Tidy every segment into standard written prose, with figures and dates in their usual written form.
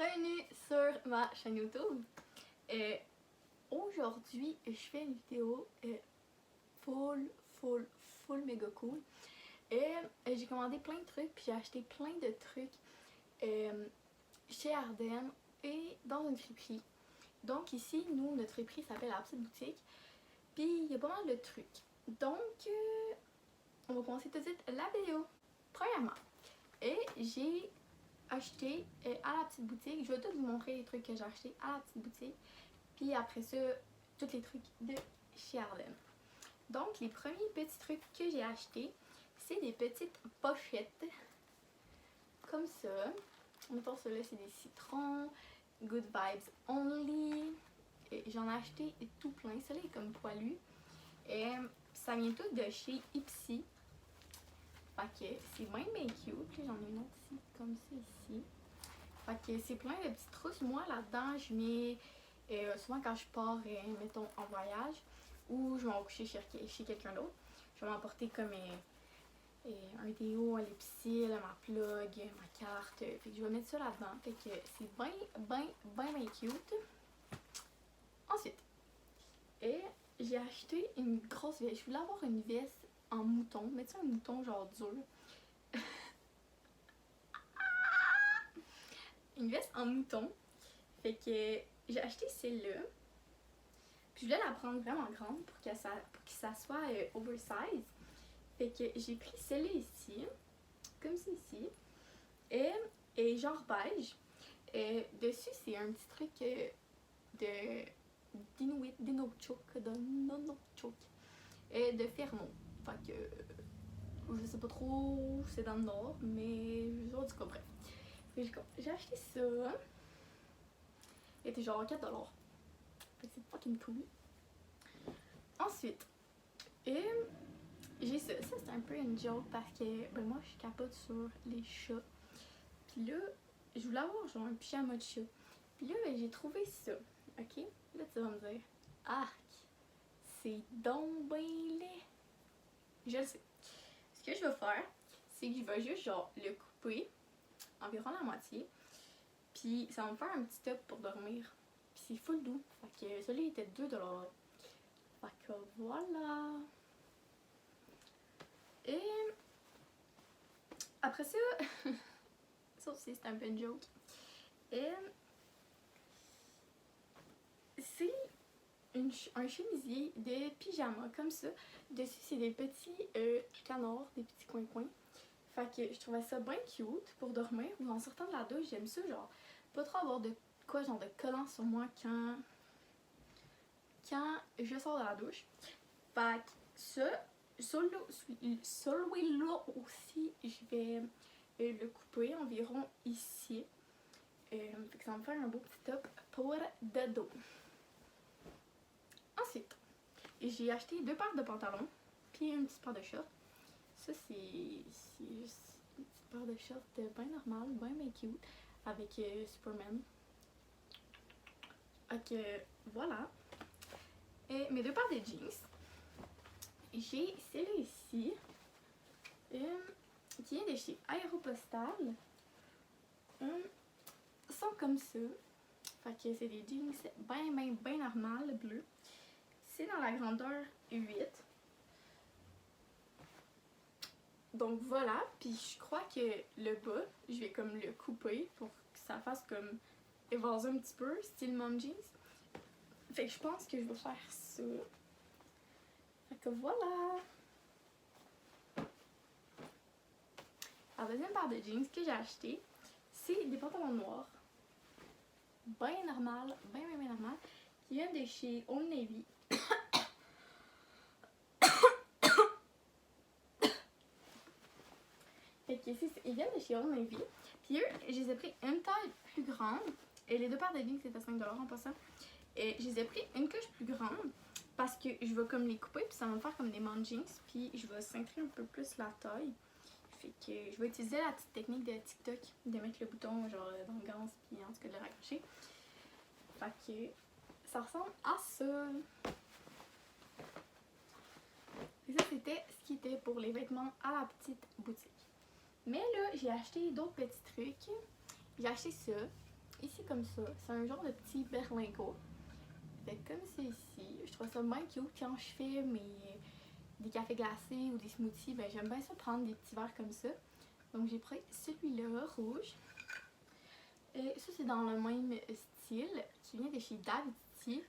Bienvenue sur ma chaîne YouTube. Aujourd'hui, je fais une vidéo full méga cool. J'ai commandé plein de trucs, puis j'ai acheté plein de trucs chez Ardennes et dans une friperie. Donc ici, notre friperie s'appelle La Petite Boutique. Puis il y a pas mal de trucs. Donc, on va commencer tout de suite la vidéo. Premièrement, j'ai acheté à la petite boutique. Je vais tout vous montrer les trucs que j'ai achetés à la petite boutique. Puis après ça, tous les trucs de chez Ardennes. Donc, les premiers petits trucs que j'ai achetés, c'est des petites pochettes. Comme ça. Mettons, ceux-là, c'est des citrons. Good Vibes Only. J'en ai acheté tout plein. Celui-là est comme poilu. Ça vient tout de chez Ipsy. Fait que c'est bien cute. J'en ai une autre ici, comme ça ici. Fait que c'est plein de petites trousses. Moi, là-dedans, je mets souvent quand je pars, mettons, en voyage ou je vais m'en coucher chez quelqu'un d'autre. Je vais m'emporter comme un déo, un lipsil, ma plug, ma carte. Fait que je vais mettre ça là-dedans. Fait que c'est bien cute. Ensuite, j'ai acheté une grosse veste. Je voulais avoir une veste en mouton. Mettre ça un mouton genre dur. Une veste en mouton. Fait que j'ai acheté celle-là. Puis je voulais la prendre vraiment grande pour que ça soit oversize. Fait que j'ai pris celle-là ici. Comme ça ici. Et genre beige. Dessus, c'est un petit truc d'Inochuk, de Fermont. Fait que je sais pas trop, c'est dans le nord, mais en tout cas, bref. J'ai acheté ça. Il était genre 4$. Fait que c'est fucking cool. Ensuite, j'ai ça. Ça, c'est un peu une joke parce que moi, je capote sur les chats. Puis là, je voulais avoir genre un pyjama de chat. Puis là, j'ai trouvé ça. Ok? Là, tu vas me dire, arc, c'est donc ben laid. Je le sais. Ce que je vais faire, c'est que je vais juste genre le couper environ la moitié. Puis ça va me faire un petit top pour dormir. Puis c'est full doux. Fait que celui-là était 2$. Fait que voilà. Et après ça, ça aussi c'est un peu une joke. C'est un chemisier de pyjama comme ça. Dessus, c'est des petits canards, des petits coins-coins. Fait que je trouvais ça bien cute pour dormir ou en sortant de la douche. J'aime ça, genre, pas trop avoir de quoi, genre de collant sur moi quand je sors de la douche. Fait que ça, celui-là aussi, je vais le couper environ ici. Fait que ça va me faire un beau petit top pour de dos. Ensuite, j'ai acheté 2 paires de pantalons, puis une petite paire de shorts. Ça, c'est juste une petite paire de shorts bien normale, bien cute, avec Superman. Ok, voilà. Et mes 2 paires de jeans. J'ai celle-là ici, qui vient de chez Aéropostale. Sont comme ça. Fait que c'est des jeans bien normales, bleus. C'est dans la grandeur 8. Donc voilà, puis je crois que le bas, je vais comme le couper pour que ça fasse comme évaser un petit peu, style mom jeans. Fait que je pense que je vais faire ça. Fait que voilà. La deuxième paire de jeans que j'ai acheté, c'est des pantalons noirs. Bien normal, bien normal. Qui viennent de chez Old Navy. Fait que ils viennent de chez Old Navy. Puis eux, je les ai pris une taille plus grande. Et les 2 paires de jeans, c'était 5$ en passant. Et je les ai pris une coche plus grande. Parce que je vais comme les couper. Puis ça va me faire comme des mom jeans. Puis je vais cintrer un peu plus la taille. Fait que je vais utiliser la petite technique de TikTok. De mettre le bouton genre dans le gants. Puis en tout cas de le raccrocher. Fait que ça ressemble à ça. Et ça, c'était ce qui était pour les vêtements à la petite boutique. Mais là, j'ai acheté d'autres petits trucs. J'ai acheté ça. ici comme ça. C'est un genre de petit berlingot. Fait comme c'est ici. Je trouve ça bien cute quand je fais des cafés glacés ou des smoothies. Ben j'aime bien ça prendre des petits verres comme ça. Donc j'ai pris celui-là, rouge. Et ça c'est dans le même style, qui vient de chez Daviti.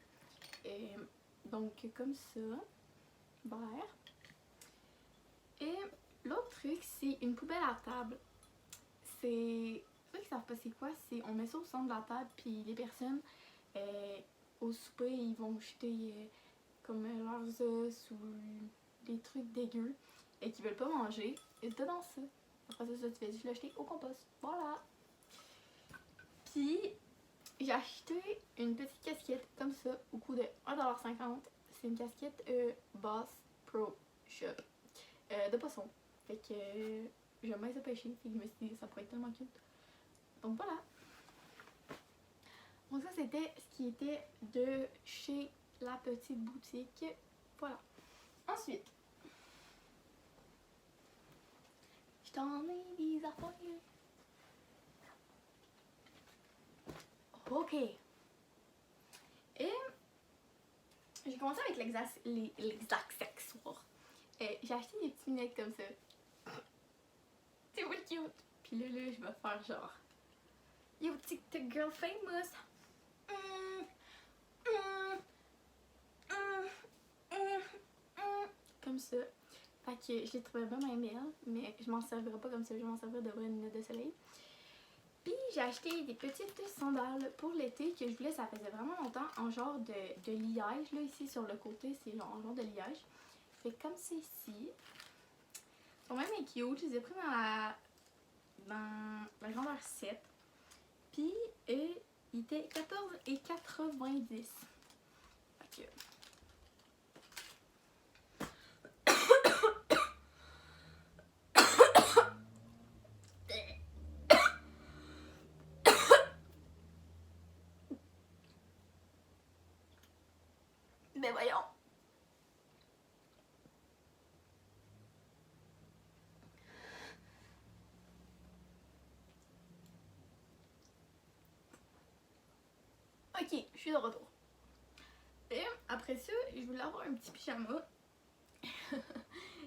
Donc comme ça, vert. Et l'autre truc, c'est une poubelle à table. C'est... Ceux qui savent pas c'est quoi, c'est on met ça au centre de la table, puis les personnes au souper, ils vont jeter comme leurs os ou des trucs dégueux et qu'ils veulent pas manger. Et dedans ça. Après ça, tu fais juste le jeter au compost. Voilà! Puis, j'ai acheté une petite casquette comme ça au coût de 1,50$. C'est une casquette Boss Pro Shop de poisson. Fait que j'aime bien ça pêcher. Fait que je me suis dit ça pourrait être tellement cute. Donc voilà. Donc ça c'était ce qui était de chez la petite boutique. Voilà. Ensuite, je t'en ai des affaires. Ok. Et j'ai commencé avec les accessoires. J'ai acheté des petites lunettes comme ça. C'est vraiment cute. Puis là, je vais faire genre Yo TikTok girl famous. Comme ça. Fait que je les trouvais vraiment belles, mais je m'en servirai pas comme ça, je m'en servirai de vraies lunettes de soleil. Puis j'ai acheté des petites sandales pour l'été que je voulais, ça faisait vraiment longtemps, en genre de liège. Là, ici sur le côté, c'est genre en genre de liège. Fait comme c'est ici. Ils sont même cute, je les ai pris dans la grandeur 7. Puis il était 14,90$. Fait que... Mais voyons. Ok, je suis de retour. Et après ça, je voulais avoir un petit pyjama. Je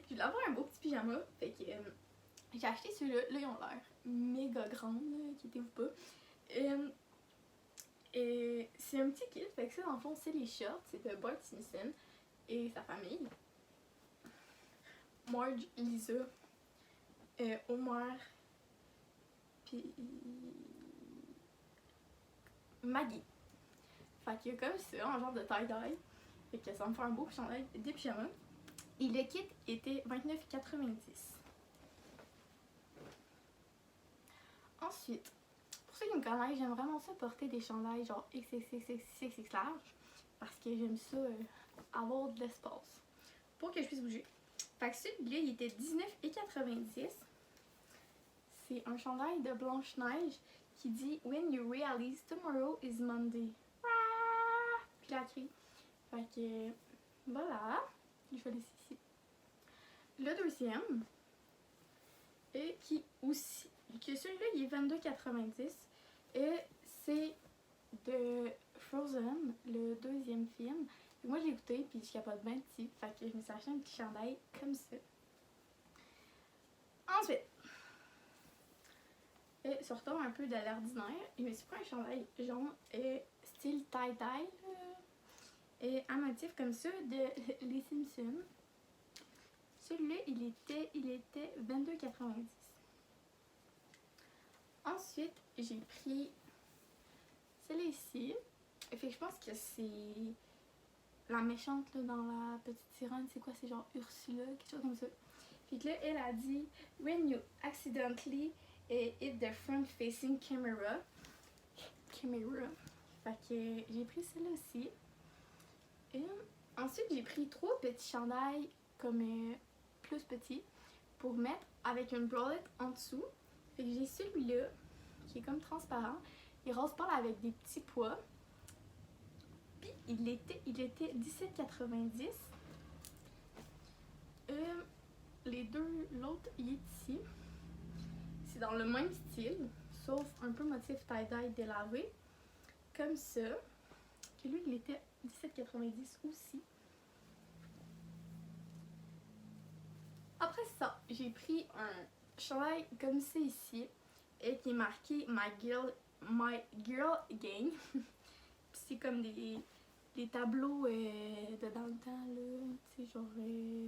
voulais avoir un beau petit pyjama. Fait que j'ai acheté celui-là. Là, ils ont l'air méga grands, inquiétez-vous pas. Et c'est un petit kit. Fait que ça, dans le fond, c'est les shorts. C'est de Bart Simpson et sa famille. Marge, Lisa, Omar, puis Maggie. Fait que comme ça, en genre de tie-dye. Fait que ça me fait un beau chandail des pyjamas. Et le kit était 29,90$. Ensuite, pour ceux qui me connaissent, j'aime vraiment ça porter des chandails genre XXX large. Parce que j'aime ça avoir de l'espace pour que je puisse bouger. Fait que celui-là, il était 19,90$. C'est un chandail de Blanche-Neige qui dit When you realize tomorrow is Monday. Puis la crie. Fait que voilà. Je vais laisser ici. Le deuxième. Et qui aussi. Que celui-là, il est 22,90$. Et c'est de Frozen, le deuxième film. Et moi, j'ai écouté, puis je capote bien petit. Fait que je me suis acheté un petit chandail comme ça. Ensuite, et sortant un peu de l'ordinaire, je me suis pris un chandail jaune style tie-dye et un motif comme ça de Les Simpsons. Celui-là, il était 22,90$. Ensuite, j'ai pris celle-là ici. Fait que je pense que c'est la méchante là, dans la petite sirène. C'est quoi? C'est genre Ursula, quelque chose comme ça. Fait que là, elle a dit When you accidentally hit the front-facing camera. Fait que j'ai pris celle-là aussi. Et ensuite, j'ai pris 3 petits chandails comme plus petits pour mettre avec une bralette en dessous. Fait que j'ai celui-là qui est comme transparent. Il rose pâle avec des petits pois. Puis il était 17,90$. L'autre il est ici. C'est dans le même style, sauf un peu motif tie-dye délavé, comme ça, que lui, il était 17,90 aussi. Après ça, j'ai pris un chandail comme ça ici, et qui est marqué My Girl Gang. C'est comme des tableaux de dans le temps, là, tu sais, genre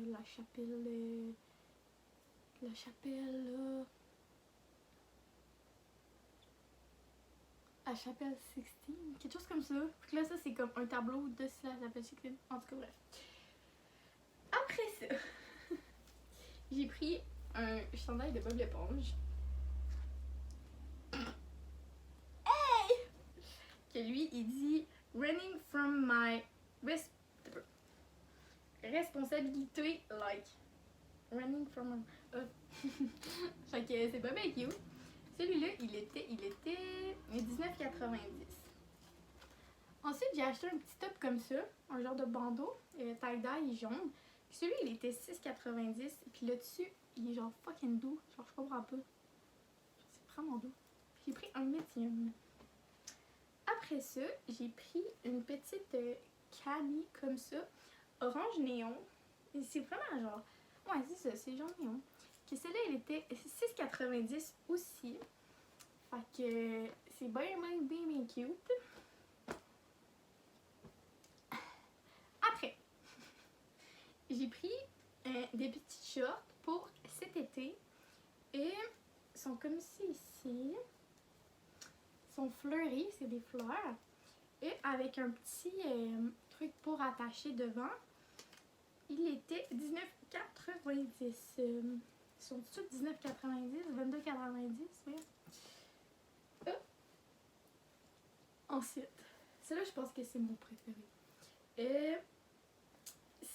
la chapelle, là, la chapelle 16, quelque chose comme ça. Puis là, ça, c'est comme un tableau de la chapelle 16, en tout cas, bref. Après ça, j'ai pris un chandail de Bob l'éponge. Hey! Que lui, il dit Running from my responsibility, like. Running from my. Fait que c'est pas bien cute. Celui-là, il était 19,90. Ensuite, j'ai acheté un petit top comme ça, un genre de bandeau, tie-dye jaune. Puis celui, il était 6,90. Puis là dessus, il est genre fucking doux. Genre, je comprends pas. C'est vraiment doux. J'ai pris un medium. Après ça, j'ai pris une petite cami comme ça, orange néon. Et c'est vraiment genre. Ouais, c'est ça, c'est genre néon. Puis celle-là, elle était 6,90 aussi. Fait que c'est bien cute. Après, j'ai pris des petits shorts pour cet été. Et ils sont comme ci ici. Ils sont fleuris, c'est des fleurs. Et avec un petit truc pour attacher devant. Il était 19,90. Ils sont tous 19,90, 22,90, oui. Ensuite, celui-là, je pense que c'est mon préféré.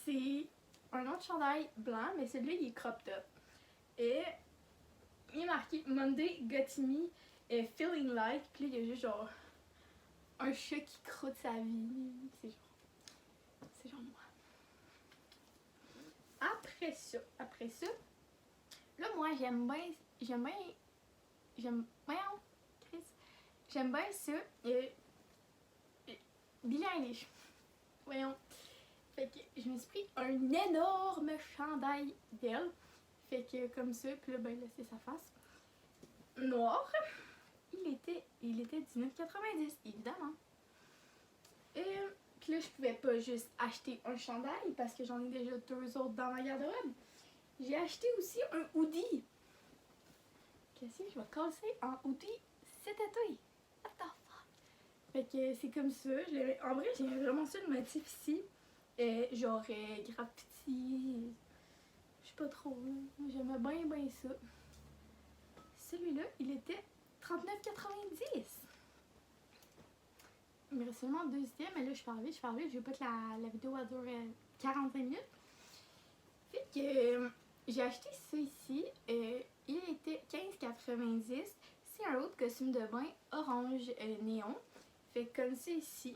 C'est un autre chandail blanc, mais celui-là, il est crop top. Et il est marqué Monday Got Me Feeling Like. Puis là, il y a juste genre un chat qui croûte sa vie. C'est genre moi. Après ça, là, moi, j'aime bien ça. Billie Eilish. Voyons. Fait que je me suis pris un énorme chandail d'elle. Fait que comme ça, puis là, ben là, c'est sa face. Noir. Il était 19,90, évidemment. Et puis là, je pouvais pas juste acheter un chandail parce que j'en ai déjà 2 autres dans ma garde-robe. J'ai acheté aussi un hoodie. Qu'est-ce que je vais casser en hoodie cet été? What the fuck? Fait que c'est comme ça. En vrai, j'ai vraiment ça le motif ici. Genre graffiti. Je sais pas trop. J'aimais bien ça. Celui-là, il était 39,90. Il me reste seulement 2 items, mais là je parle vite. Je veux pas que la vidéo va durer 45 minutes. Fait que j'ai acheté ça ici. Il était 15,90. C'est un autre costume de bain orange néon. Fait comme ça ici,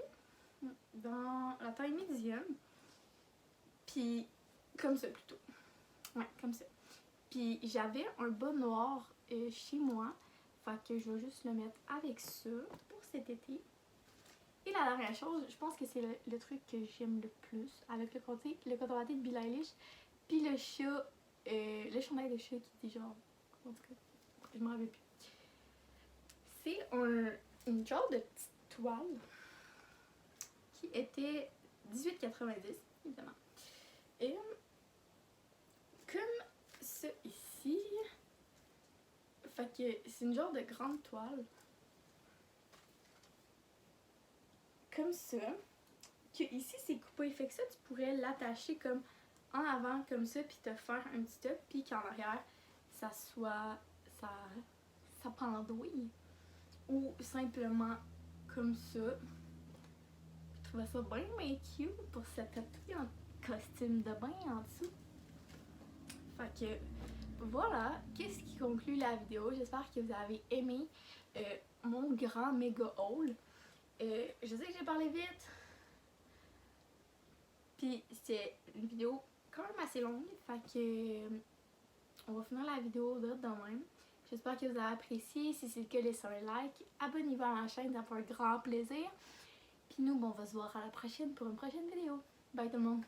dans la taille médium. Puis comme ça plutôt. Ouais, comme ça. Puis j'avais un bas noir chez moi. Fait que je vais juste le mettre avec ça pour cet été. Et la dernière chose, je pense que c'est le truc que j'aime le plus avec le coton watté de Billie Eilish. Puis le chat, le chandail de chat qui dit genre, en tout cas, je m'en rappelle plus. C'est une genre de petite toile qui était 18,90 évidemment. Et comme ça ici, fait que c'est une genre de grande toile. Comme ça, que ici c'est coupé, fait que ça tu pourrais l'attacher comme en avant comme ça puis te faire un petit top puis qu'en arrière ça pendouille ou simplement comme ça. Je trouvais ça bien cute pour cette tatouée en costume de bain en dessous. Fait que voilà, qu'est-ce qui conclut la vidéo. J'espère que vous avez aimé mon grand méga haul. Je sais que j'ai parlé vite. Puis c'était une vidéo quand même assez longue. Fait que on va finir la vidéo de même. J'espère que vous avez apprécié. Si c'est le cas, laissez un like. Abonnez-vous à ma chaîne, ça me fait un grand plaisir. Puis nous, on va se voir à la prochaine pour une prochaine vidéo. Bye tout le monde!